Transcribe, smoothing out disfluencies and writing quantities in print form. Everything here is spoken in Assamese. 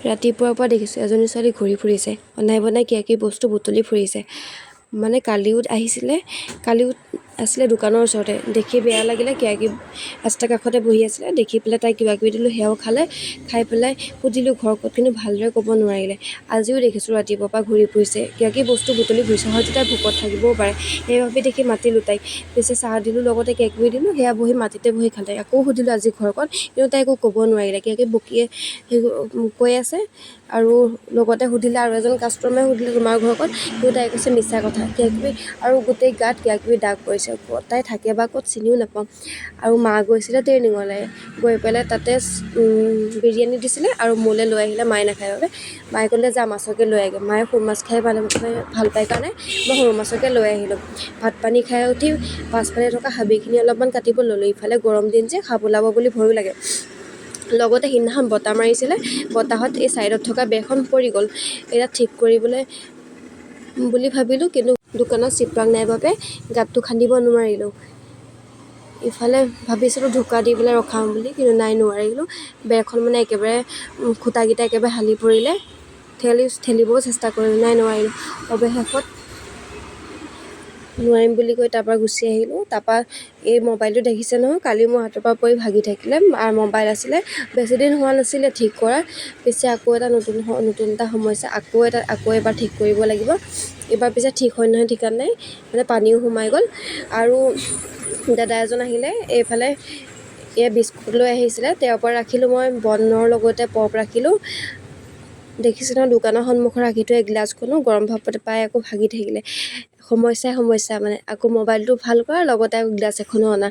ৰাতিপুৱাৰ পৰা দেখিছোঁ এজনী ছোৱালী ঘূৰি ফুৰিছে, অনাই বনাই কিবা বস্তু বুটলি ফুৰিছে। মানে কালিও আছিলে দোকানৰ ওচৰতে, দেখি বেয়া লাগিলে। ৰাস্তাৰ কাষতে বহি আছিলে, দেখি পেলাই তাই কিবাকিবি দিলোঁ, সেয়াও খালে। খাই পেলাই সুধিলোঁ ঘৰ ক'ত, কিন্তু ভালদৰে ক'ব নোৱাৰিলে। আজিও দেখিছোঁ ৰাতিপুৱাৰ পৰা ঘূৰি ফুৰিছে, কিবাকিবি বস্তু বুটলি ফুৰিছে, হয়তো তাই ভোকত থাকিবও পাৰে। সেইবাবে দেখি মাতিলোঁ তাইক, পিছে চাহ দিলোঁ, লগতে কিবাকিবি দিলোঁ, সেয়া বহি মাটিতে বহি খালে। আকৌ সুধিলোঁ আজি ঘৰ ক'ত, কিন্তু তাই একো ক'ব নোৱাৰিলে, কিবাকিবি বকিয়ে কৈ আছে। আৰু লগতে সুধিলে, আৰু এজন কাষ্টমাৰে সুধিলে তোমাৰ ঘৰ ক'ত, কিন্তু তাই কৈছে মিছা কথা। কিবাকিবি আৰু গোটেই গাত কিবাকিবি দাগ পৰিছে, তাই থাকে বা ক'ত চিনিও নাপাওঁ। আৰু মা গৈছিলে ট্ৰেইনিঙলৈ, গৈ পেলাই তাতে বিৰিয়ানী দিছিলে আৰু মোলৈ লৈ আহিলে, মায়ে নাখায় বাবে। মায়ে ক'লে যা মাছকে লৈ আহগৈ। মায়ে সৰু মাছ খাই ভাল পায় কাৰণে মই সৰু মাছকে লৈ আহিলোঁ। ভাত পানী খাই উঠি পাছফালে থকা হাবিখিনি অলপমান কাটিব ল'লোঁ। ইফালে গৰম দিন যে সাপ ওলাব বুলি ভয়ো লাগে। লগতে সিদিনাখন বতাহ মাৰিছিলে, বতাহত এই ছাইডত থকা বেৰখন পৰি গ'ল। এতিয়া ঠিক কৰিবলৈ বুলি ভাবিলোঁ, কিন্তু দোকানত চিপৰাং নাই বাবে গাঁতটো খান্দিব নোৱাৰিলোঁ। ইফালে ভাবিছিলোঁ ঢুকা দি পেলাই ৰখাম বুলি, কিন্তু নাই, নোৱাৰিলোঁ। বেৰখন মানে একেবাৰে খুঁটাকেইটা একেবাৰে হালি পৰিলে। ঠেলিবও চেষ্টা কৰিলোঁ, নাই, নোৱাৰিলোঁ। অৱশেষত নোৱাৰিম বুলি কৈ তাৰপৰা গুচি আহিলোঁ। তাৰপৰা এই মোবাইলটো দেখিছে নহয়, কালি মোৰ হাতৰ পৰা পৰি ভাগি থাকিলে। মাৰ মোবাইল আছিলে, বেছিদিন হোৱা নাছিলে ঠিক কৰা। পিছে আকৌ এটা নতুন এটা সমস্যা, আকৌ এবাৰ ঠিক কৰিব লাগিব। এইবাৰ পিছে ঠিক হয় নহয় ঠিকান নাই, মানে পানীও সোমাই গ'ল। আৰু দাদা এজন আহিলে, এইফালে বিস্কুট লৈ আহিছিলে, তেওঁৰ পৰা ৰাখিলোঁ মই বনৰ লগতে পপ ৰাখিলোঁ। দেখিছে নহয়, দোকানৰ সন্মুখত ৰাখি থোৱা গিলাচখনো গৰম ভাপতে পাই আকৌ ভাগি থাকিলে। সমস্যা মানে আকৌ মোবাইলটো ভাল কৰা, লগতে আকৌ গিলাচ এখনো অনা।